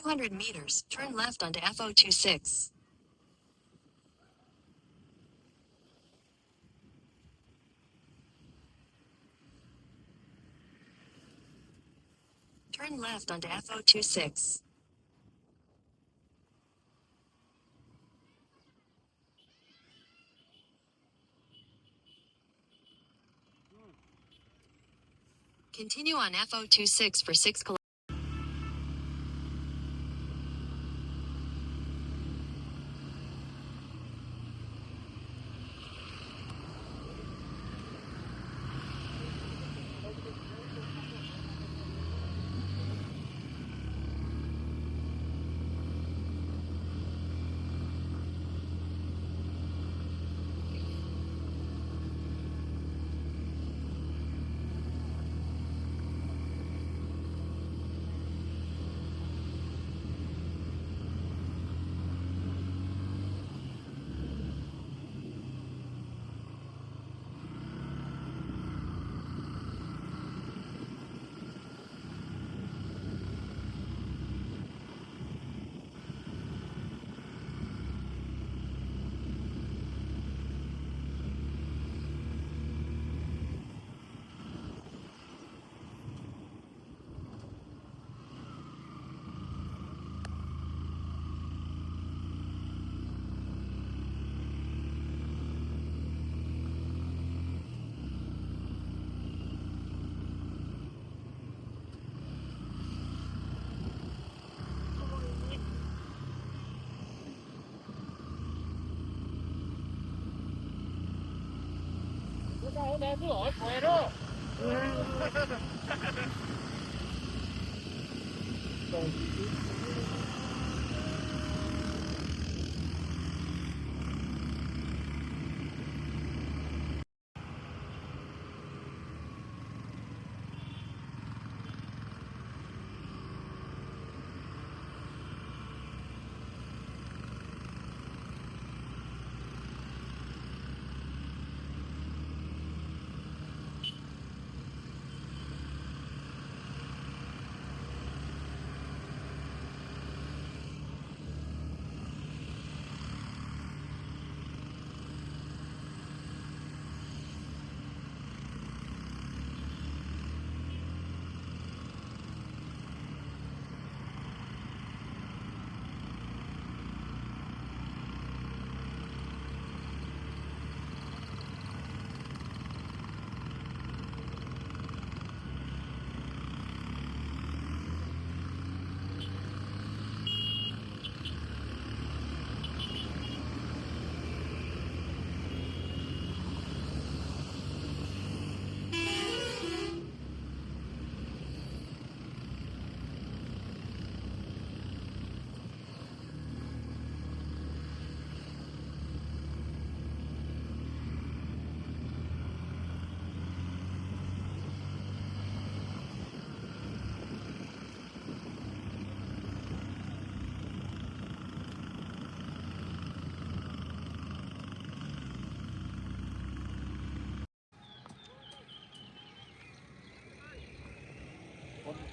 200 meters, turn left onto F026. Turn left onto F026. Continue on F026 for 6 kilometers.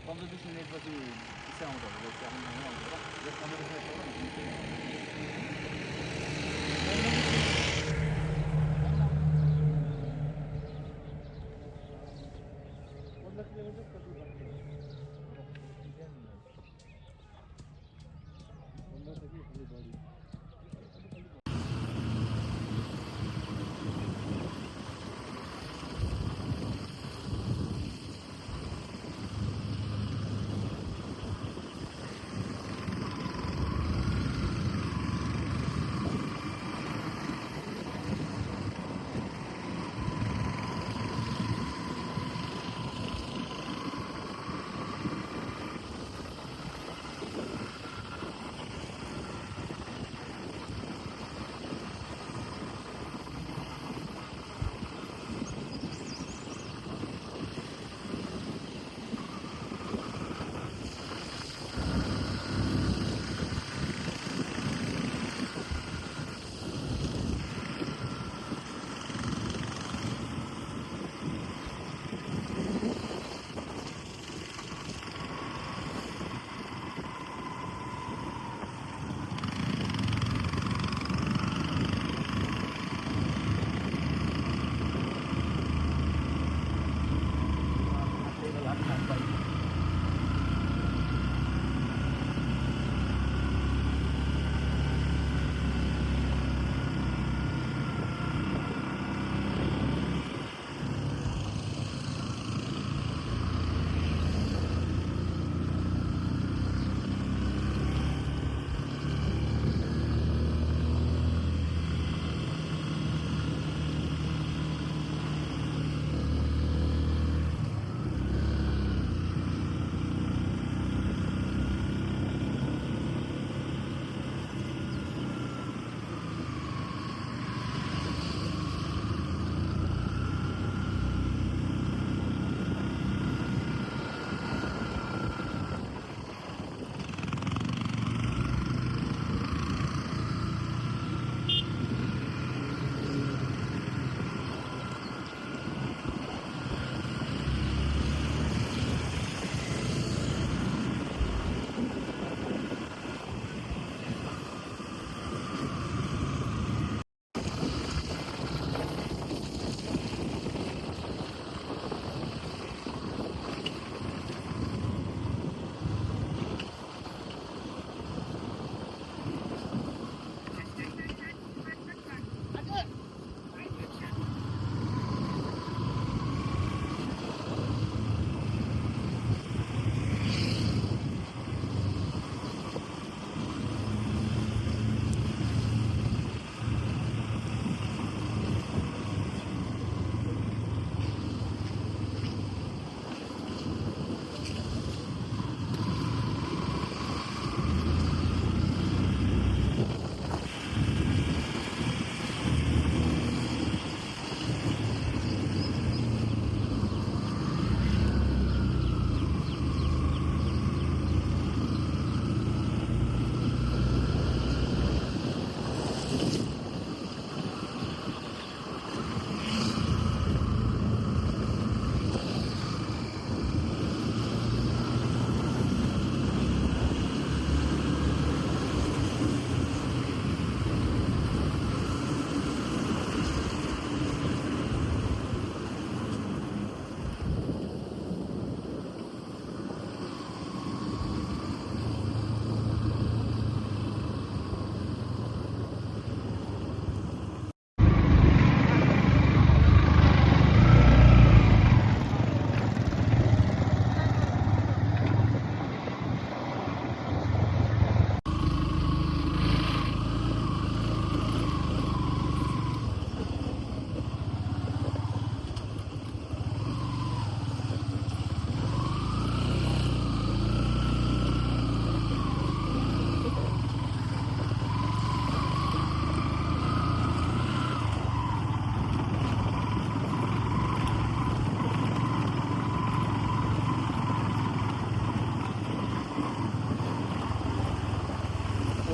Quando eu desenhei fazer isso é onda, vai ser arrumando onda, e a câmera vai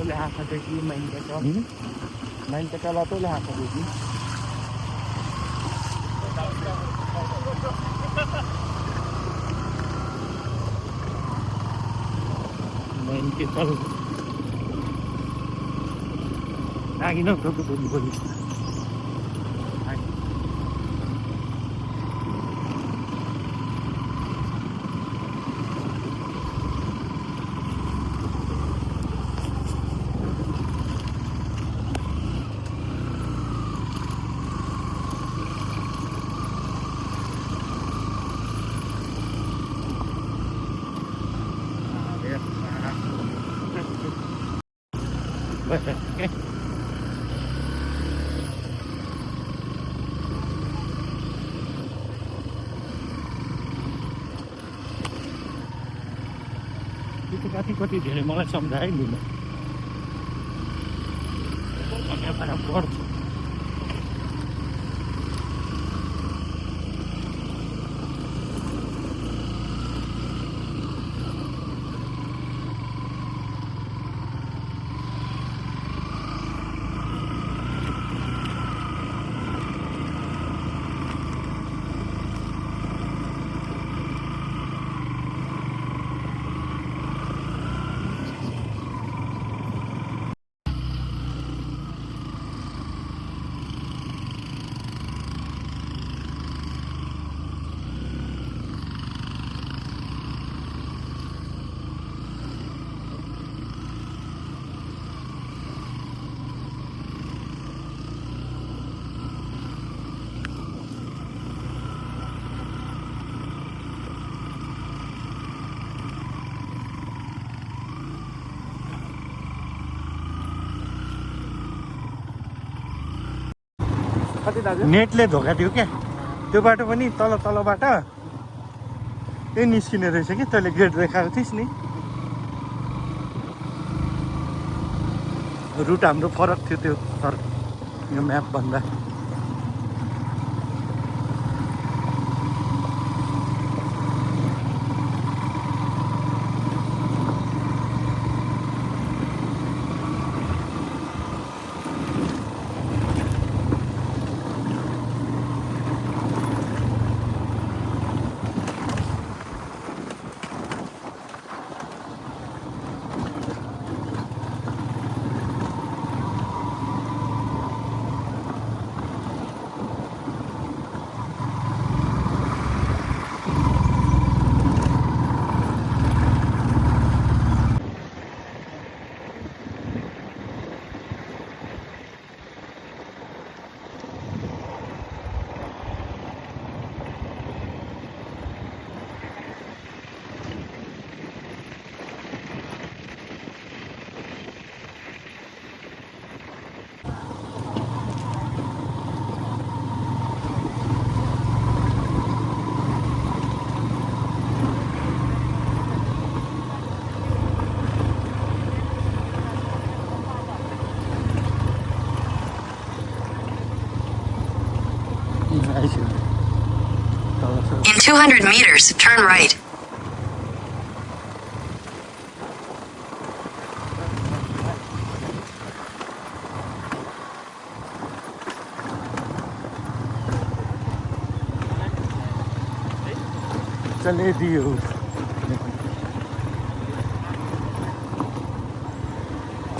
lahat sa dirty main ka to. Main ka kala to lahat sa dirty. Main kita. Lagi no to buli. Okay. Itu kati धेरै मलाई सम्झाएन para porto. नेटले धोका दियो क्या त्यो बाटो पनि तलबाट ए निस्किने रहेछ कि तैँले गेट देखाएको थिइस् नि रुट हाम्रो फरक थियो त्यो यो म्याप भन्दा In 200 meters, turn right. चले दियो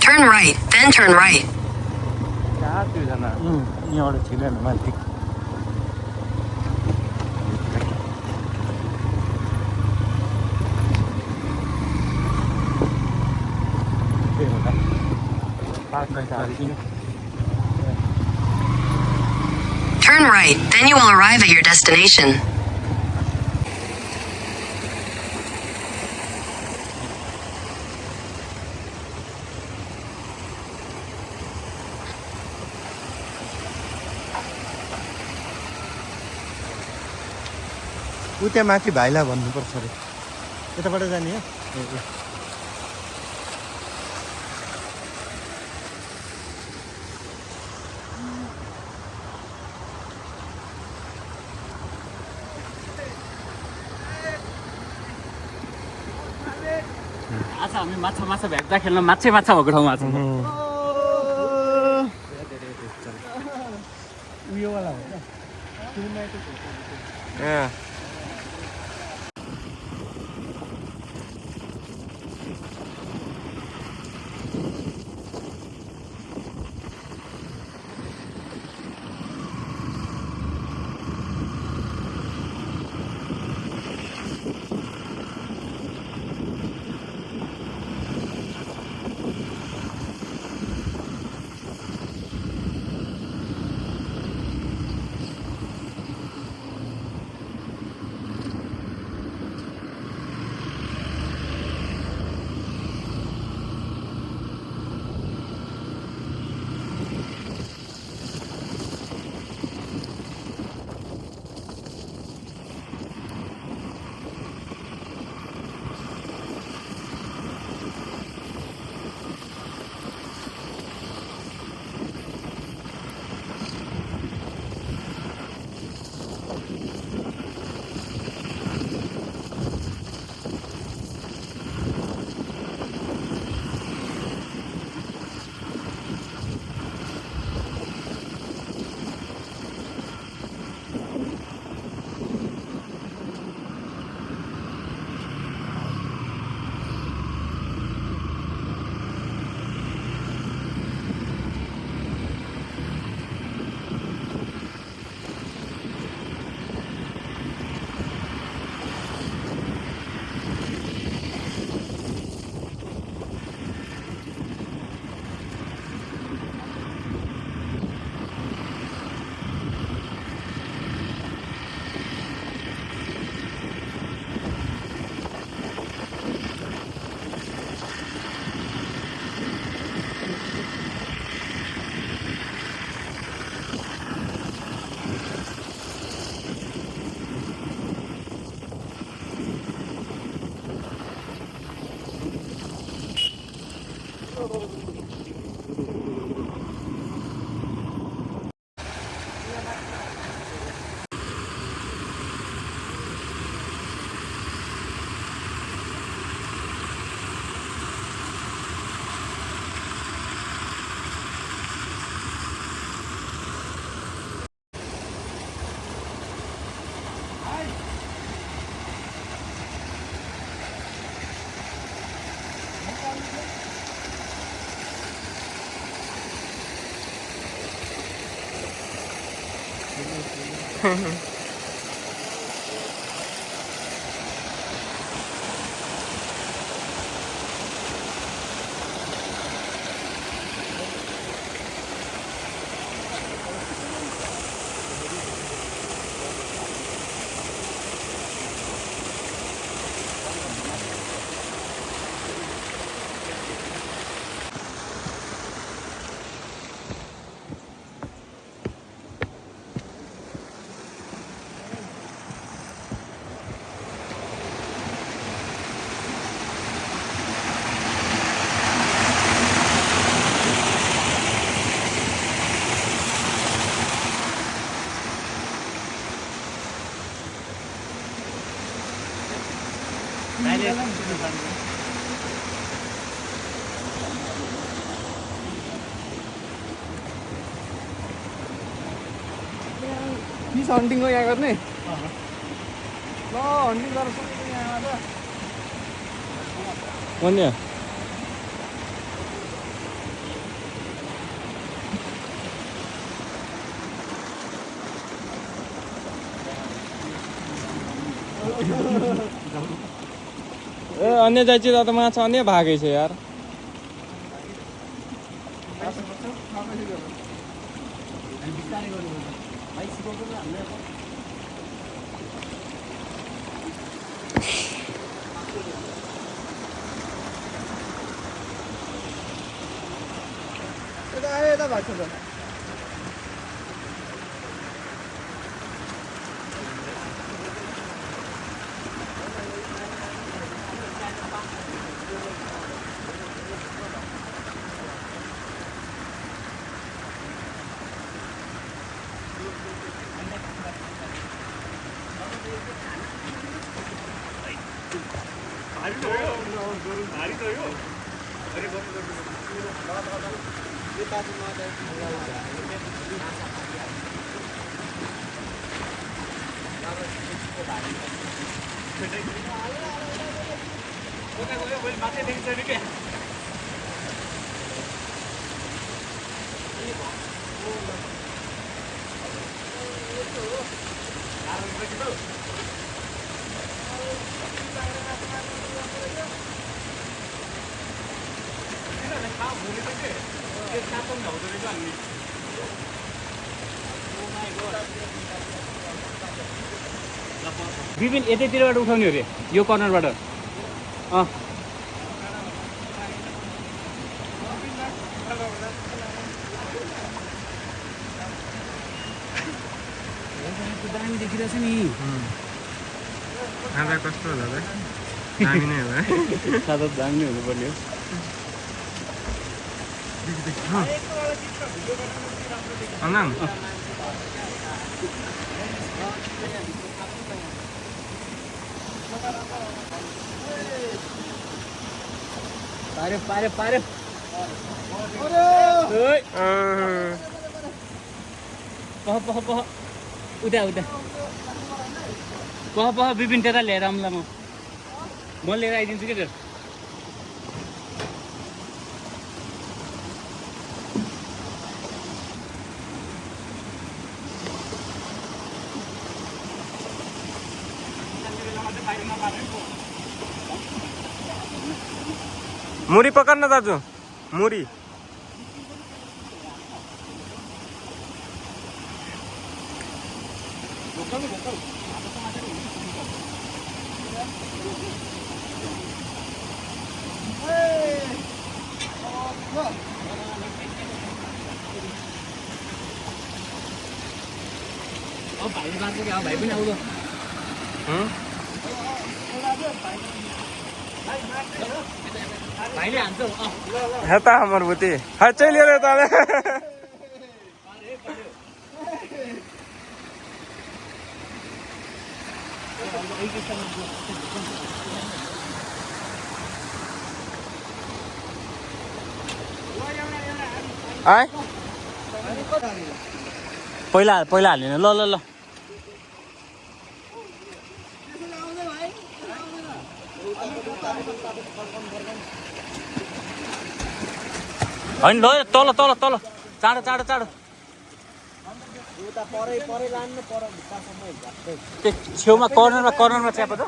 Turn right, then turn right. यहाँबाट छिरेन माथि Turn right, then you will arrive at your destination. उ त्यहाँ माथि भाइला भन्नुपर्छ अरे त्यताबाट जाने हो आज हामी माछा माछा भेट्दा खेल्न माछा माछा भएको ठाउँमा छौँ उयोवाला हो क्या फिस हन्टिङ हो यहाँ गर्ने ल हन्टिङ गरेर सबै यहाँ आएर वन्य ए अन्य जाति त माछा अन्य भागै छ यार यता आयो यता भएको छ भारी त हो विपिन यतैतिरबाट उठाउने अरे यो कर्नरबाट अँ दामी देखिरहेछ नि खाँदा कस्तो होला त दामी नै होला सादा दामी नै हुनुपर्ने हो अनाम पार्यो पार्यो पार्यो पह पह पह उता उता पह पह विपिन त्यता ल्याएर आउँला म लिएर आइदिन्छु कि त्यो मुरी पकड्न दाजु मुरी भाइ बाँच्छ क्या भाइ पनि आउँदो भाइले हान्छ हेता हमर बुती हा चलियो रे ताले आइ पहिला पहिला हाल्ने ल ल ल होइन ल तल तल तल चाँडो चाँडो चाँडो त्यो छेउमा कर्नरमा च्याप त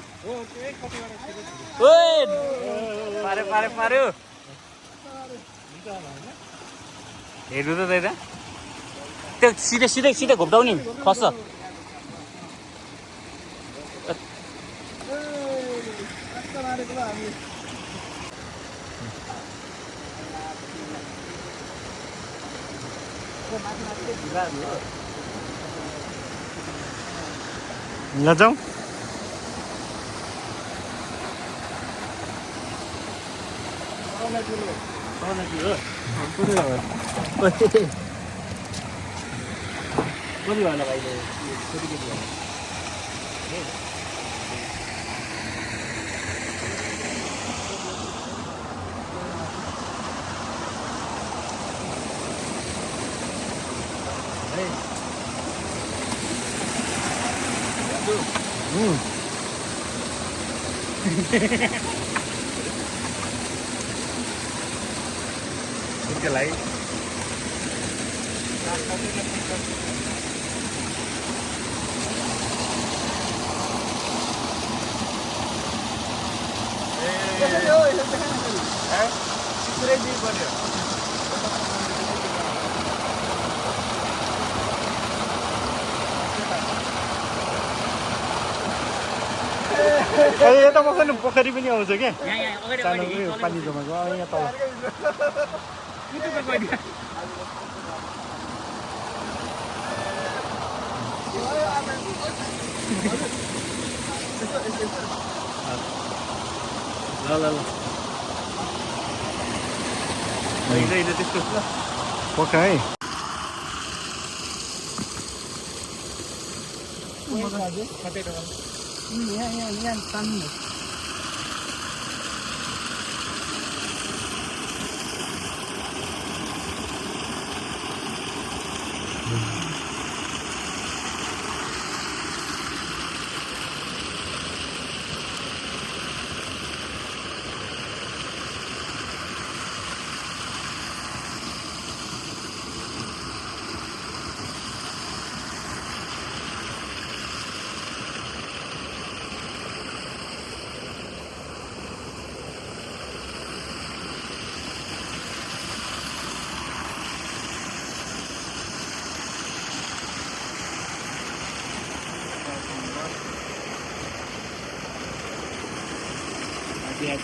ओए पार्यो पार्यो पार्यो हेर्नु त त्यता त्यो सिधै सिधै सिधै घोप्टाउ नि खस्छ ल जाऊ कति भएन भाइले त्यसलाई यता बस्नु पोखरी पनि आउँछ क्या सानो पानी जमाएको यहाँ तल ल ल ल त्यसको पोखा है यहाँ तान्नु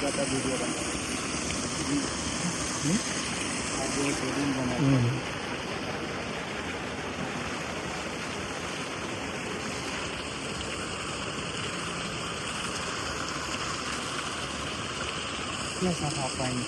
गर्दा भिडियो बनाउँछ के सफा पाइन्छ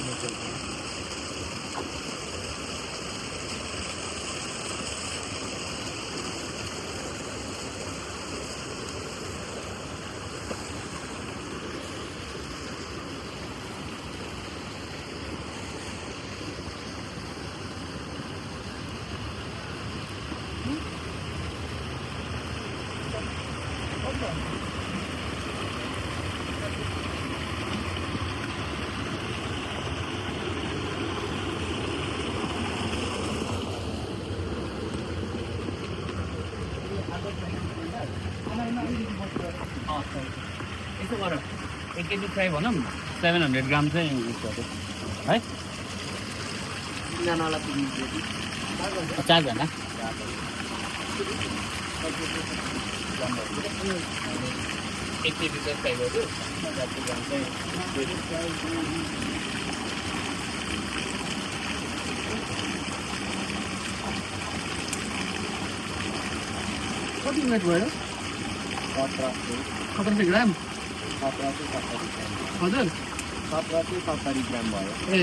यसो गर 1 केजी फ्राई भनौँ 700 ग्राम चाहिँ युज गर्छु है चारजना 1 केजी चाहिँ फ्राई गर्छु 50 ग्राम चाहिँ कति मिनट भयो 17 ग्राम 17 से 70 ग्राम हजुर 17 से 70 ग्राम भयो ए